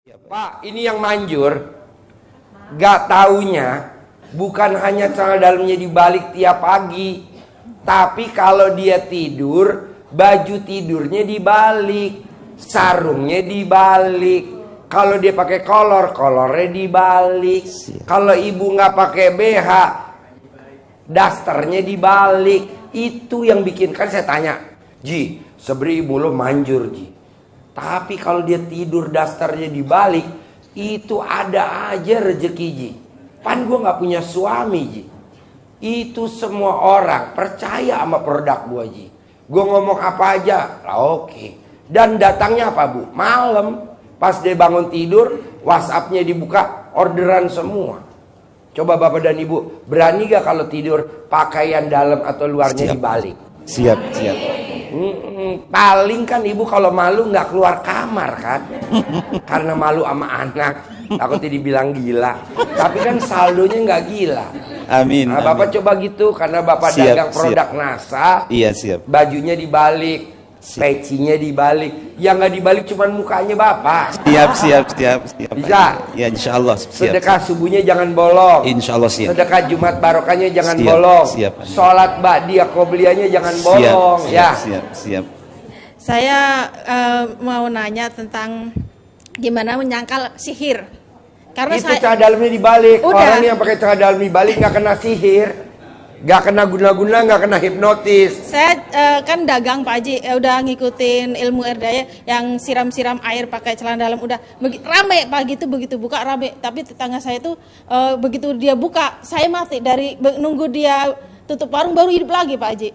Ya, Pak, ini yang manjur, gak taunya bukan hanya celana dalamnya dibalik tiap pagi, tapi kalau dia tidur, baju tidurnya dibalik, sarungnya dibalik. Kalau dia pakai kolor, kolornya dibalik. Kalau ibu nggak pakai BH, dasternya dibalik. Itu yang bikin, kan saya tanya, Ji, sebenarnya ibu lo manjur, Ji. Tapi kalau dia tidur dasternya dibalik, itu ada aja rezeki, Ji. Pan gue nggak punya suami, Ji. Itu semua orang percaya sama produk gue, Ji. Gue ngomong apa aja, lah oke. Dan datangnya apa, Bu? Malam. Pas dia bangun tidur, WhatsApp-nya dibuka, orderan semua. Coba Bapak dan Ibu, berani gak kalau tidur pakaian dalam atau luarnya dibalik? Siap. Paling kan ibu kalau malu nggak keluar kamar kan, karena malu sama anak, takutnya dibilang gila. Tapi kan saldonya nggak gila. Amin. Nah, Bapak coba gitu, karena Bapak dagang produk NASA. Iya, siap. Bajunya dibalik, pecinya dibalik, yang nggak dibalik cuma mukanya Bapak. Siap. Bisa? Ya, insya Allah. Siap. Sedekah subuhnya jangan bolong. Insya Allah siap. Sedekah Jumat barokahnya jangan Siap, bolong. siap. Sholat ba'diyah qobliyahnya jangan bolong. Siap. Saya mau nanya tentang gimana menyangkal sihir. Karena itu celana dalamnya dibalik. Udah. Orang yang pakai celana dalam dibalik nggak kena sihir, nggak kena guna-guna, nggak kena hipnotis. Saya kan dagang Pak Haji, udah ngikutin ilmu erdaya yang siram-siram air pakai celana dalam, udah rame Pak gitu, begitu buka rame. Tapi tetangga saya tuh begitu dia buka, saya mati dari nunggu dia tutup warung baru hidup lagi Pak Haji.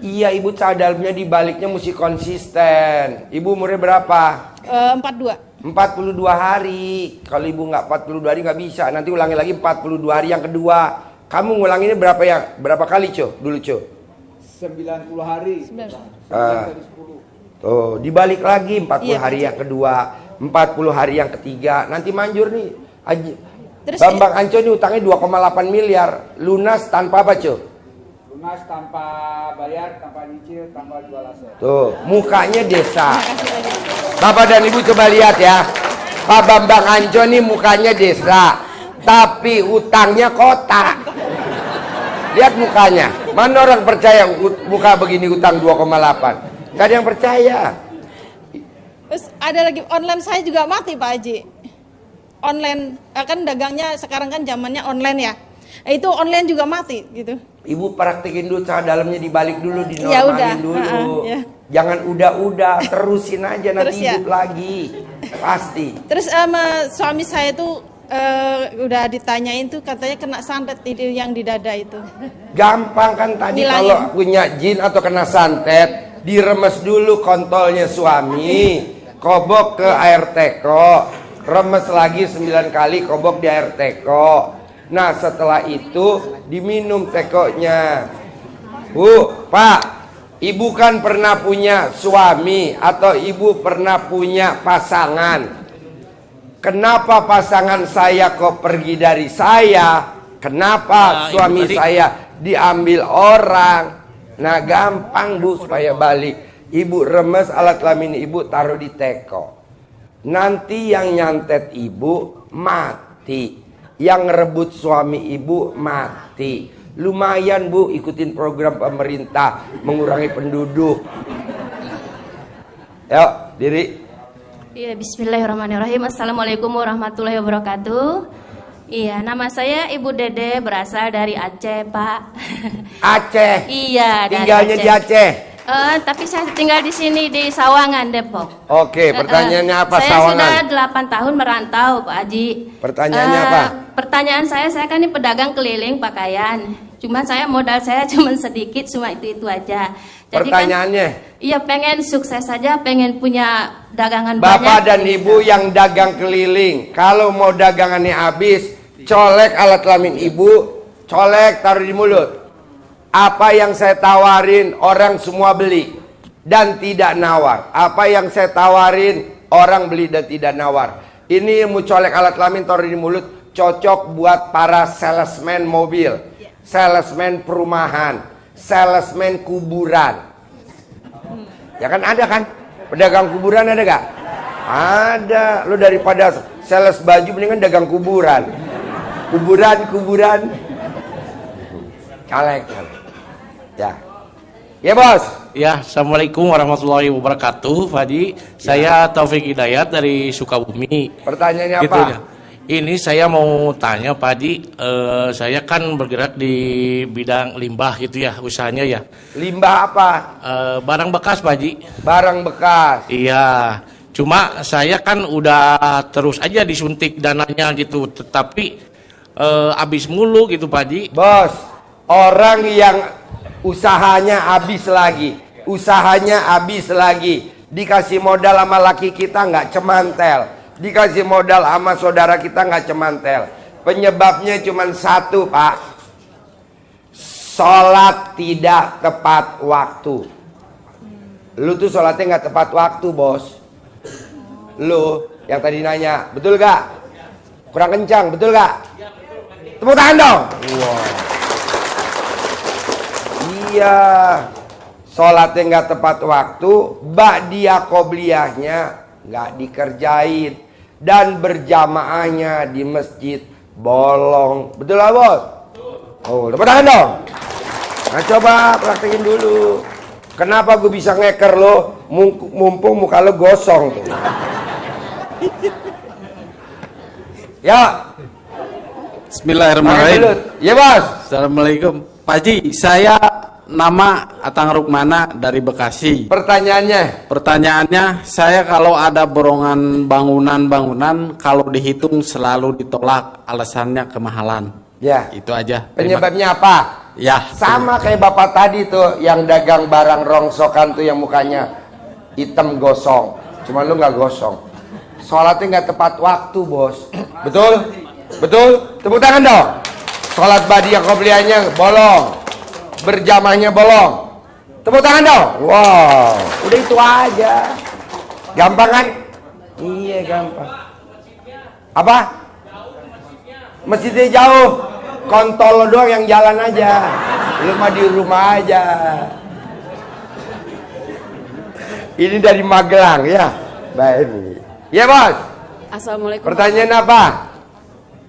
Iya, ibu celana dalamnya dibaliknya mesti konsisten. Ibu umurnya berapa? 42. 42 hari. Kalau ibu nggak 42 hari nggak bisa. Nanti ulangi lagi 42 hari yang kedua. Kamu ngulanginnya berapa kali, Co? Dulu, Co? 90 hari. Tuh, dibalik lagi 40 Iya, hari yang kedua, 40 hari yang ketiga. Nanti manjur nih. Terus Bambang Anco ini utangnya 2,8 miliar. Lunas tanpa apa, Co? Lunas tanpa bayar, tanpa nyicil, tanpa jual aset. Tuh, mukanya desa. Bapak dan Ibu coba lihat ya. Pak Bambang Anco ini mukanya desa, tapi utangnya kota. Lihat mukanya. Mana orang percaya muka begini utang 2,8? Gak ada yang percaya. Terus ada lagi online, saya juga mati Pak Haji. Online kan dagangnya sekarang kan zamannya online ya. Itu online juga mati gitu. Ibu praktekin dulu celana dalamnya dibalik dulu, Ya udah. dinormalin dulu. Ya. Jangan udah, terusin aja nanti Terus ya. hidup lagi. Pasti. Terus sama suami saya tuh udah ditanyain tuh katanya kena santet yang di dada itu. Gampang kan tadi Nilainya. kalau punya jin atau kena santet, diremes dulu kontolnya suami, kobok ke air teko, remes lagi 9 kali, kobok di air teko. Nah setelah itu diminum tekonya. Bu, Pak, ibu kan pernah punya suami atau ibu pernah punya pasangan. Kenapa pasangan saya kok pergi dari saya? Kenapa suami saya diambil orang? Nah gampang Bu supaya balik. Ibu remes alat kelamin ibu taruh di teko. Nanti yang nyantet ibu mati. Yang ngerebut suami ibu mati. Lumayan Bu ikutin program pemerintah mengurangi penduduk. Yuk diri. Iya, bismillahirrahmanirrahim. Assalamualaikum warahmatullahi wabarakatuh. Iya, nama saya Ibu Dede, berasal dari Aceh, Pak. Aceh. Iya, dari Tinggalnya di Aceh. Tapi saya tinggal di sini di Sawangan, Depok. Oke, pertanyaannya apa saya Sawangan? Saya sudah 8 tahun merantau, Pak Haji. Pertanyaannya apa? Pertanyaan saya kan ini pedagang keliling pakaian. Cuma saya modal saya cuma sedikit, cuma itu aja. Jadi Pertanyaannya? Kan, iya, pengen sukses saja, pengen punya dagangan Bapak banyak. dan Ibu yang dagang keliling, kalau mau dagangannya habis, colek alat kelamin Ibu, colek taruh di mulut. Apa yang saya tawarin orang semua beli dan tidak nawar. Apa yang saya tawarin orang beli dan tidak nawar. Ini ilmu colek alat kelamin taruh di mulut, cocok buat para salesman mobil, salesman perumahan, salesman kuburan. Ya kan ada kan? Pedagang kuburan ada gak? Ada. Lu daripada sales baju mendingan dagang kuburan. Kuburan. Caleg. Ya. Ya, Bos. Ya, Assalamualaikum warahmatullahi wabarakatuh, Pak Haji. Saya Taufik Hidayat dari Sukabumi. Pertanyaannya Gitu apa? ya. Ini saya mau tanya, Pak Haji. Saya kan bergerak di bidang limbah gitu ya, usahanya ya. Limbah apa? Barang bekas, Pak Haji. Barang bekas. Iya. Cuma saya kan udah terus aja disuntik dananya gitu, tetapi habis mulu gitu, Pak Haji. Bos, orang yang usahanya habis lagi, dikasih modal sama laki kita nggak cemantel, dikasih modal sama saudara kita nggak cemantel. Penyebabnya cuma satu, Pak. Sholat tidak tepat waktu. Lu tuh sholatnya nggak tepat waktu, Bos. Lu yang tadi nanya, betul gak? Kurang kencang, betul gak? Tepuk tangan dong. Wow. Iya, sholatnya nggak tepat waktu, ba'diyah qobliyahnya nggak dikerjain, dan berjamaahnya di masjid bolong. Betul lah, Bos? Oh, tepuk tangan dong. Nah, coba praktekin dulu. Kenapa gue bisa ngeker lo, mumpung muka lo gosong tuh. Ya. Bismillahirrahmanirrahim. Ya, Bos. Assalamualaikum Pak Haji, saya nama Atang Rukmana dari Bekasi. Pertanyaannya, saya kalau ada borongan bangunan kalau dihitung selalu ditolak, alasannya kemahalan. Ya. Itu aja. Penyebabnya apa? Ya. Sama kayak bapak tadi tuh yang dagang barang rongsokan tuh yang mukanya hitam gosong. Cuma lu nggak gosong. Sholatnya nggak tepat waktu, Bos. Betul? Betul? Tepuk tangan dong. Sholat ba'diyah qobliyahnya bolong, berjamahnya bolong. Tepuk tangan dong. Wow, udah itu aja. Gampang kan? Iya, gampang. Apa? Masjidnya jauh. Kontol lo doang yang jalan aja. Lu mah di rumah aja. Ini dari Magelang ya. Baik. Ya, Bos. Assalamualaikum. Pertanyaan apa?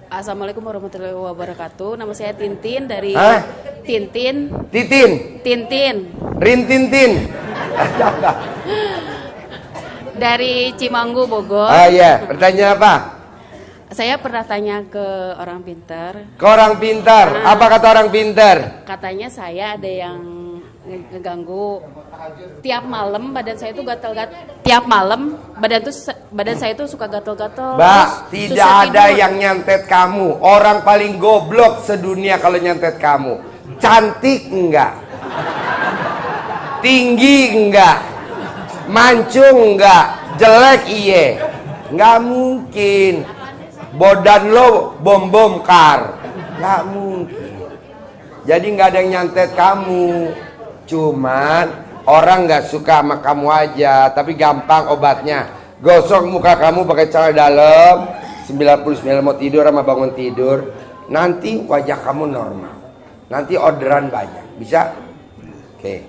Assalamualaikum warahmatullahi wabarakatuh. Nama saya Tintin dari Hah? Tintin. Rintintin. Dari Cimanggu, Bogor. Ah, iya. Pertanyaan apa? Saya pernah tanya ke orang pintar. Ke orang pintar. Apa kata orang pintar? Katanya saya ada yang ngeganggu tiap malam, badan saya itu gatal-gatal. Tiap malam badan saya itu suka gatal-gatal. Mbak, Terus tidak susah ada tidur. yang nyantet kamu. Orang paling goblok sedunia kalau nyantet kamu. Cantik enggak? Tinggi enggak? Mancung enggak? Jelek iye? Enggak mungkin. Bodan lo bom kar. Enggak mungkin. Jadi enggak ada yang nyantet kamu. Cuman orang nggak suka sama kamu aja, tapi gampang obatnya. Gosok muka kamu pakai celana dalam 99 mau tidur sama bangun tidur. Nanti wajah kamu normal. Nanti orderan banyak. Bisa? Oke.